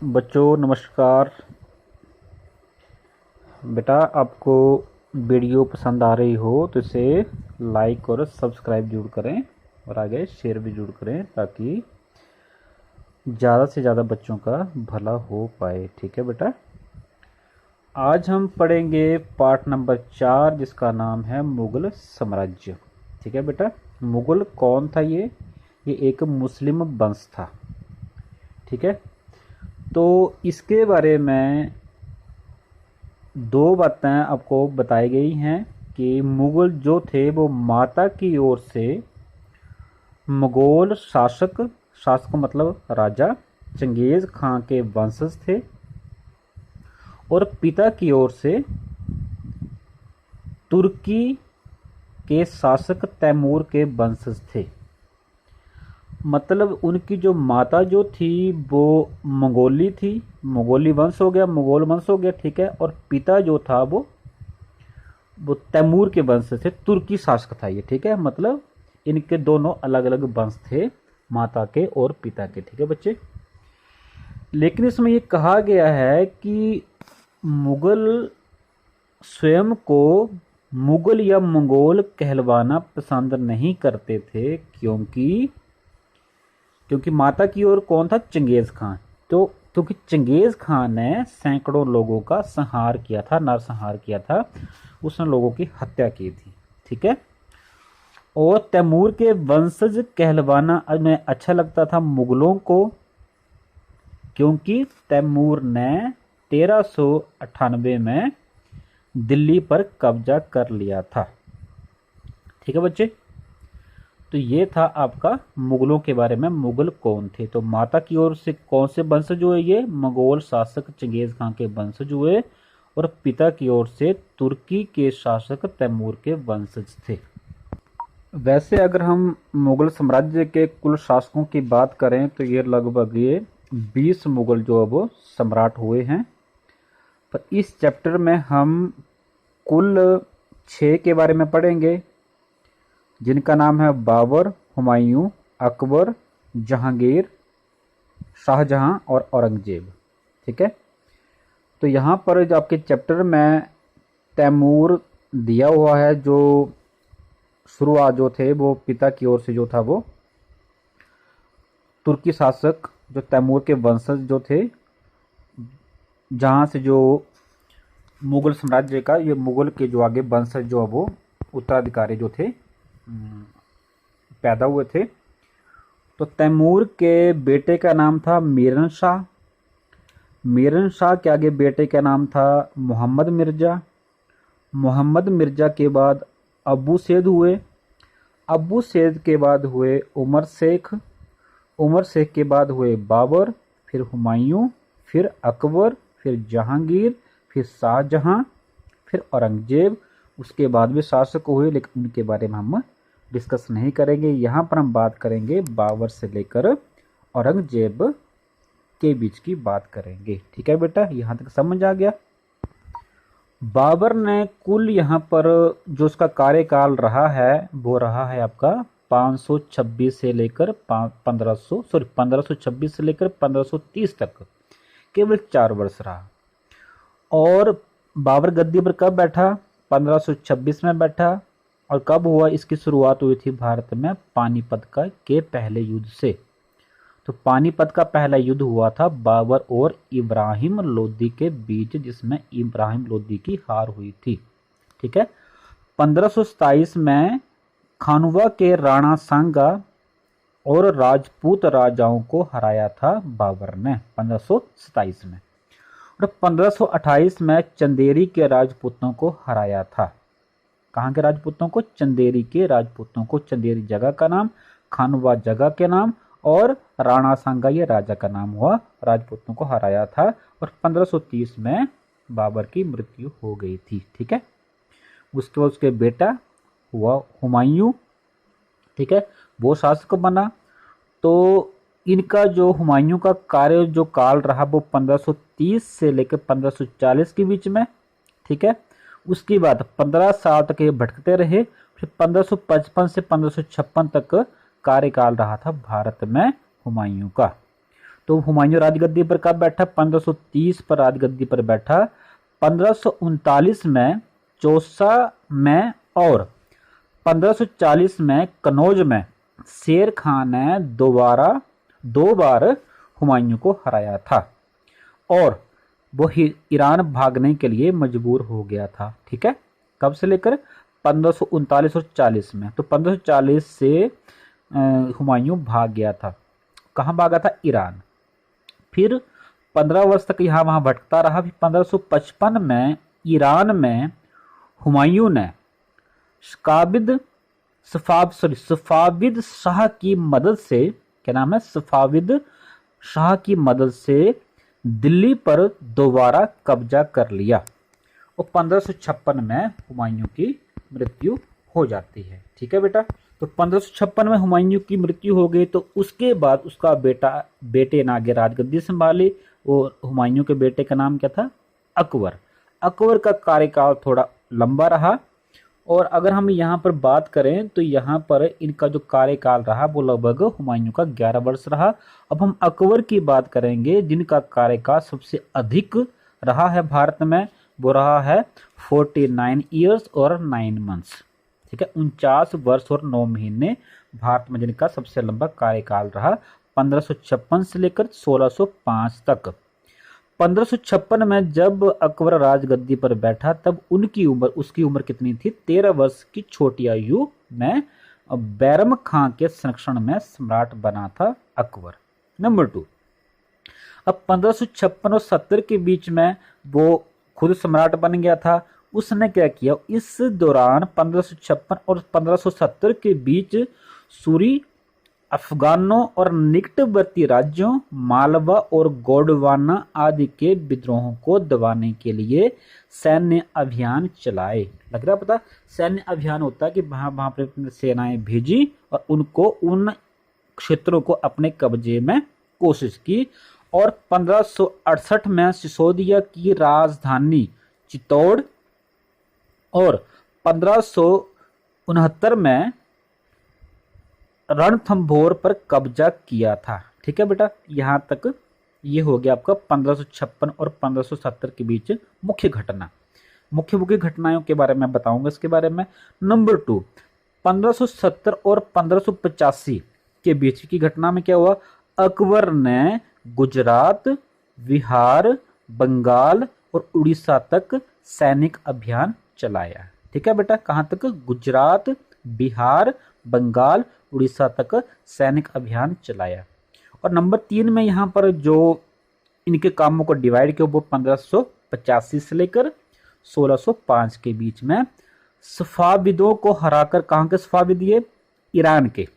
बच्चों नमस्कार। बेटा आपको वीडियो पसंद आ रही हो तो इसे लाइक और सब्सक्राइब जरूर करें और आगे शेयर भी जरूर करें ताकि ज़्यादा से ज़्यादा बच्चों का भला हो पाए। ठीक है बेटा, आज हम पढ़ेंगे पार्ट नंबर 4 जिसका नाम है मुगल साम्राज्य। ठीक है बेटा, मुगल कौन था? ये एक मुस्लिम वंश था। ठीक है, तो इसके बारे में दो बातें आपको बताई गई हैं कि मुगल जो थे वो माता की ओर से मुगल शासक मतलब राजा चंगेज़ खां के वंशज थे और पिता की ओर से तुर्की के शासक तैमूर के वंशज थे। मतलब उनकी जो माता जो थी वो मंगोली थी, मंगोली वंश हो गया, मंगोल वंश हो गया। ठीक है, और पिता जो था वो तैमूर के वंश से तुर्की शासक था ये। ठीक है, मतलब इनके दोनों अलग अलग वंश थे, माता के और पिता के। ठीक है बच्चे, लेकिन इसमें ये कहा गया है कि मुगल स्वयं को मुगल या मंगोल कहलवाना पसंद नहीं करते थे क्योंकि माता की ओर कौन था? चंगेज़ खान। तो क्योंकि चंगेज़ खान ने सैकड़ों लोगों का संहार किया था, नरसंहार किया था, उसने लोगों की हत्या की थी। ठीक है, और तैमूर के वंशज कहलवाना में अच्छा लगता था मुगलों को, क्योंकि तैमूर ने 1398 में दिल्ली पर कब्जा कर लिया था। ठीक है बच्चे, तो ये था आपका मुगलों के बारे में। मुगल कौन थे? तो माता की ओर से कौन से वंशज हुए? ये मंगोल शासक चंगेज़ खां के वंशज हुए और पिता की ओर से तुर्की के शासक तैमूर के वंशज थे। वैसे अगर हम मुगल साम्राज्य के कुल शासकों की बात करें तो ये लगभग 20 मुगल जो वो सम्राट हुए हैं, पर इस चैप्टर में हम कुल 6 के बारे में पढ़ेंगे जिनका नाम है बाबर, हुमायूं, अकबर, जहांगीर, शाहजहां और औरंगजेब। ठीक है, तो यहाँ पर जो आपके चैप्टर में तैमूर दिया हुआ है, जो शुरुआत जो थे वो पिता की ओर से जो था वो तुर्की शासक जो तैमूर के वंशज जो थे, जहाँ से जो मुगल साम्राज्य का ये मुगल के जो आगे वंशज जो वो उत्तराधिकारी जो थे पैदा हुए थे। तो तैमूर के बेटे का नाम था मीरन शाह, मीरन शाह के आगे बेटे का नाम था मोहम्मद मिर्ज़ा, मोहम्मद मिर्ज़ा के बाद अबू सैद हुए, अबू सैद के बाद हुए उमर शेख, उमर शेख के बाद हुए बाबर, फिर हुमायूं, फिर अकबर, फिर जहांगीर, फिर शाहजहां, फिर औरंगजेब। उसके बाद भी शासक हुए लेकिन उनके बारे में हम डिस्कस नहीं करेंगे। यहाँ पर हम बात करेंगे बाबर से लेकर औरंगजेब के बीच की बात करेंगे। ठीक है बेटा, यहाँ तक समझ आ गया? बाबर ने कुल यहाँ पर जो उसका कार्यकाल रहा है वो रहा है आपका 526 से लेकर 1526 से लेकर 1530 तक, केवल 4 वर्ष रहा। और बाबर गद्दी पर कब बैठा? 1526 में बैठा। और कब हुआ? इसकी शुरुआत हुई थी भारत में पानीपत के पहले युद्ध से। तो पानीपत का पहला युद्ध हुआ था बाबर और इब्राहिम लोदी के बीच, जिसमें इब्राहिम लोदी की हार हुई थी। ठीक है, 1527 में खानुवा के राणा सांगा और राजपूत राजाओं को हराया था बाबर ने 1527 में। और 1528 में चंदेरी के राजपूतों को हराया था। कहाँ के राजपूतों को? चंदेरी के राजपूतों को। चंदेरी जगह का नाम, खानुवा जगह के नाम और राणा सांगा ये राजा का नाम हुआ। राजपूतों को हराया था और 1530 में बाबर की मृत्यु हो गई थी। ठीक है, उसके बाद उसके बेटा हुआ हुमायूं। ठीक है, वो शासक बना। तो इनका जो हुमायूं का कार्य जो काल रहा वो 1530 से लेकर 1540 के बीच में। ठीक है, उसके बाद 15 साल तक ये भटकते रहे। फिर 1555 से 1556 तक कार्यकाल रहा था भारत में हुमायूं का। तो हुमायूं राजगद्दी पर कब बैठा? 1530 पर राजगद्दी पर बैठा। 1539 में चौसा में और 1540 में कनौज में शेर खान ने दो बार हुमायूं को हराया था और वो ईरान भागने के लिए मजबूर हो गया था। ठीक है, कब से लेकर? 1539 और 40 में। तो 1540 से हुमायूं भाग गया था। कहाँ भागा था? ईरान। फिर 15 वर्ष तक यहाँ वहाँ भटकता रहा। फिर 1555 में ईरान में हुमायूं ने सफाविद शाह की मदद से, क्या नाम है? सफाविद शाह की मदद से दिल्ली पर दोबारा कब्जा कर लिया और 1556 में हुमायूं की मृत्यु हो जाती है। ठीक है बेटा, तो 1556 में हुमायूं की मृत्यु हो गई। तो उसके बाद उसका बेटे ने आगे राजगद्दी संभाली और हुमायूं के बेटे का नाम क्या था? अकबर। अकबर का कार्यकाल थोड़ा लंबा रहा और अगर हम यहाँ पर बात करें तो यहाँ पर इनका जो कार्यकाल रहा वो लगभग हुमायूं का 11 वर्ष रहा। अब हम अकबर की बात करेंगे जिनका कार्यकाल सबसे अधिक रहा है भारत में, वो रहा है 49 ईयर्स और 9 मंथ्स। ठीक है, 49 वर्ष और 9 महीने भारत में जिनका सबसे लंबा कार्यकाल रहा, 1556 से लेकर 1605 तक। 1556 में जब अकबर राजगद्दी पर बैठा तब उसकी उम्र कितनी थी? 13 वर्ष की छोटी आयु में बैरम खां के संरक्षण में सम्राट बना था अकबर। नंबर 2, अब 1556 और 70 के बीच में वो खुद सम्राट बन गया था। उसने क्या किया? इस दौरान 1556 और 1570 के बीच सूरी अफगानों और निकटवर्ती राज्यों मालवा और गोंडवाना आदि के विद्रोहों को दबाने के लिए सैन्य अभियान चलाए। लग रहा पता? सैन्य अभियान होता है कि वहां पर अपनी सेनाएं भेजी और उनको उन क्षेत्रों को अपने कब्जे में कोशिश की। और 1568 में सिसोदिया की राजधानी चित्तौड़ और 1569 में रणथंभौर पर कब्जा किया था। ठीक है बेटा, यहां तक ये हो गया आपका 1556 और 1570 के बीच मुख्य घटनाओं के बारे में बताऊंगा इसके बारे में। नंबर 2, 1570 और 1585 के बीच की घटना में क्या हुआ? अकबर ने गुजरात, बिहार, बंगाल और उड़ीसा तक सैनिक अभियान चलाया। ठीक है बेटा, कहां तक? गुजरात, बिहार, बंगाल, उड़ीसा तक सैनिक अभियान चलाया। और नंबर 3 में यहाँ पर जो इनके कामों को डिवाइड किया वो 1585 से लेकर 1605 के बीच में सफाविदों को हराकर, कहाँ के सफाविद? ये ईरान के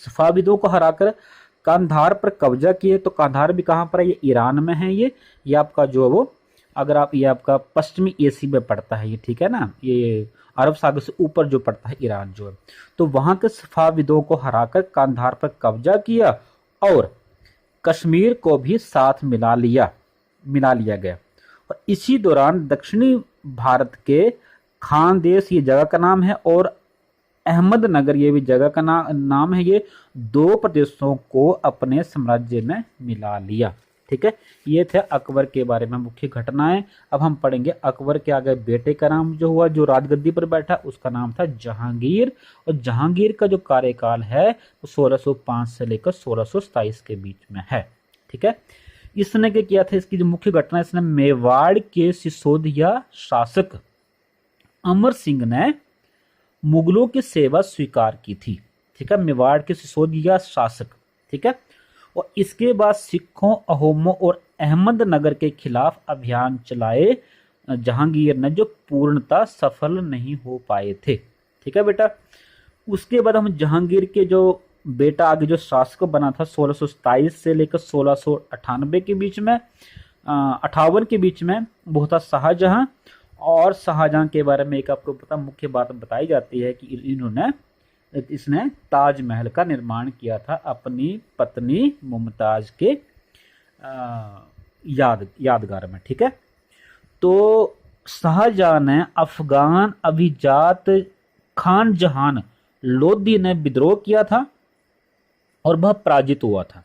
सफाविदों को हराकर कांधार पर कब्जा किए। तो कांधार भी कहाँ पर है? ये ईरान में है। ये आपका जो वो, अगर आप, ये आपका पश्चिमी एशिया में पड़ता है ये। ठीक है ना, ये अरब सागर से ऊपर जो पड़ता है ईरान जो है। तो वहां के सफाविदों को हराकर कांधार पर कब्जा किया और कश्मीर को भी साथ मिला लिया गया। और इसी दौरान दक्षिणी भारत के खानदेश, ये जगह का नाम है, और अहमदनगर, ये भी जगह का नाम है, ये 2 प्रदेशों को अपने साम्राज्य में मिला लिया। ठीक है, ये थे अकबर के बारे में मुख्य घटनाएं। अब हम पढ़ेंगे अकबर के आगे बेटे का नाम जो हुआ, जो राजगद्दी पर बैठा, उसका नाम था जहांगीर। और जहांगीर का जो कार्यकाल है वो 1605 से लेकर 1627 के बीच में है। ठीक है, इसने क्या किया था? इसकी जो मुख्य घटना, इसने मेवाड़ के सिसोदिया शासक अमर सिंह ने मुगलों की सेवा स्वीकार की थी। ठीक है, मेवाड़ के सिसोदिया शासक। ठीक है, और इसके बाद सिखों, अहोमों और अहमदनगर के खिलाफ अभियान चलाए जहांगीर ने, जो पूर्णतः सफल नहीं हो पाए थे। ठीक है बेटा, उसके बाद हम जहांगीर के जो बेटा आगे जो शासक बना था 1627 से लेकर 1698 के बीच में, 58 के बीच में, वो था शाहजहां। और शाहजहां के बारे में एक आपको पता मुख्य बात बताई जाती है कि इसने ताजमहल का निर्माण किया था अपनी पत्नी मुमताज के यादगार में। ठीक है, तो शाहजहां ने अफगान अभिजात खान जहान लोदी ने विद्रोह किया था और वह पराजित हुआ था।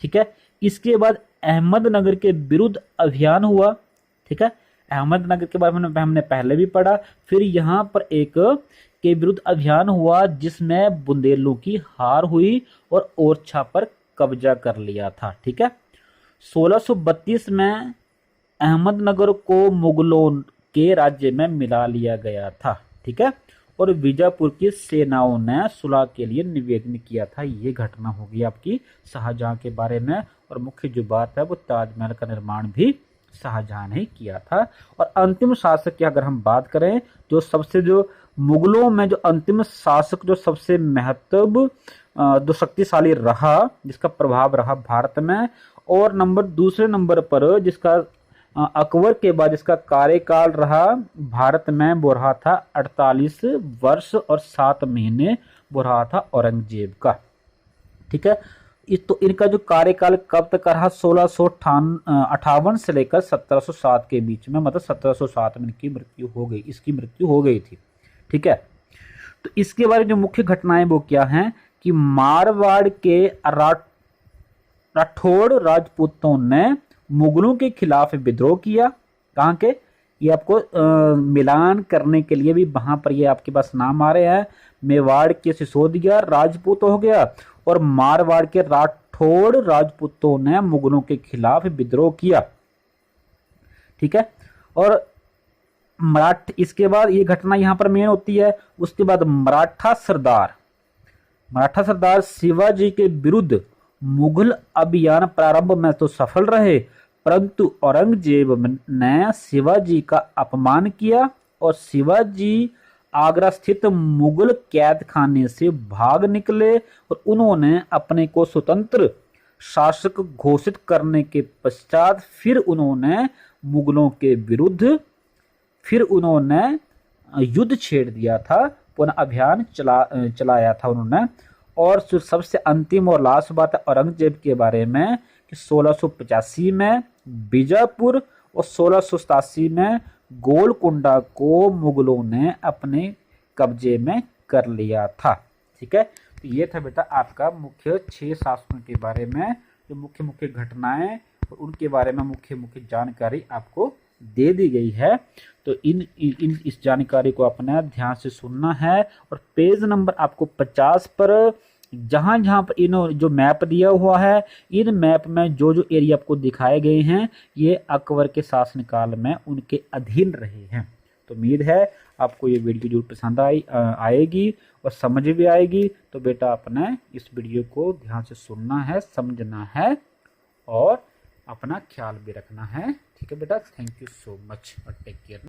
ठीक है, इसके बाद अहमदनगर के विरुद्ध अभियान हुआ। ठीक है, अहमदनगर के बारे में हमने पहले भी पढ़ा। फिर यहाँ पर एक के विरुद्ध अभियान हुआ जिसमें बुंदेलों की हार हुई और ओरछा पर कब्जा कर लिया था। ठीक है, 1632 में अहमदनगर को मुगलों के राज्य में मिला लिया गया था। ठीक है, और बीजापुर की सेनाओं ने सुलह के लिए निवेदन किया था। ये घटना होगी आपकी शाहजहां के बारे में। और मुख्य जो बात है वो ताजमहल का निर्माण भी शाहजहां ने किया था। और अंतिम शासक की अगर हम बात करें, जो मुगलों में जो अंतिम शासक जो सबसे जो शक्तिशाली रहा, जिसका प्रभाव रहा भारत में, और दूसरे नंबर पर जिसका अकबर के बाद जिसका कार्यकाल रहा भारत में, वो रहा था 48 वर्ष और 7 महीने, वो रहा था औरंगजेब का। ठीक है, तो इनका जो कार्यकाल कब तक रहा, 1658 से लेकर 1707 के बीच में, मतलब 1707 में इसकी मृत्यु हो गई थी। ठीक है, तो इसके बारे में जो मुख्य घटनाएं वो क्या हैं कि मारवाड़ के राठौड़ राजपूतों ने मुगलों के खिलाफ विद्रोह किया। कहाँ के, ये आपको मिलान करने के लिए भी वहां पर ये आपके पास नाम आ रहे हैं। मेवाड़ के सिसोदिया राजपूत हो गया और मारवाड़ के राठौड़ राजपूतों ने मुगलों के खिलाफ विद्रोह किया। ठीक है, और इसके बाद ये घटना यहां पर मेन होती है। उसके बाद मराठा सरदार शिवाजी के विरुद्ध मुगल अभियान प्रारंभ में तो सफल रहे, परंतु औरंगजेब ने शिवाजी का अपमान किया और शिवाजी आगरा स्थित मुगल कैद खाने से भाग निकले और उन्होंने अपने को स्वतंत्र शासक घोषित करने के पश्चात फिर उन्होंने मुगलों के विरुद्ध युद्ध छेड़ दिया था, पुनः अभियान चलाया था उन्होंने। और सबसे अंतिम और लास्ट बात है औरंगजेब के बारे में कि 1685 में बीजापुर और 1687 में गोलकुंडा को मुगलों ने अपने कब्जे में कर लिया था। ठीक है, तो ये था बेटा आपका मुख्य 6 शासकों के बारे में, जो मुख्य मुख्य घटनाएं और उनके बारे में मुख्य मुख्य जानकारी आपको दे दी गई है। तो इस जानकारी को अपना ध्यान से सुनना है। और पेज नंबर आपको 50 पर जहां जहां पर इन्होंने जो मैप दिया हुआ है, इन मैप में जो जो एरिया आपको दिखाए गए हैं, ये अकबर के शासनकाल में उनके अधीन रहे हैं। तो उम्मीद है आपको ये वीडियो जरूर पसंद आएगी और समझ भी आएगी। तो बेटा अपना इस वीडियो को ध्यान से सुनना है, समझना है और अपना ख्याल भी रखना है। ठीक है बेटा, थैंक यू सो मच और टेक केयर।